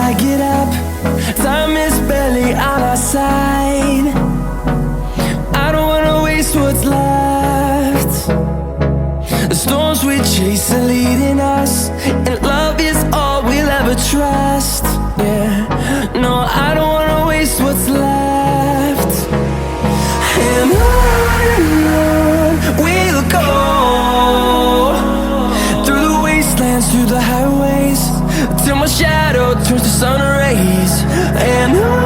I get up, time is barely on our side. I don't wanna waste what's left. The storms we chase are leading us, and love is all we'll ever trust. Yeah, no, I don't wanna waste what's left. And on we'll go, through the wastelands, through the highways, till my shadow turns to sun rays. And on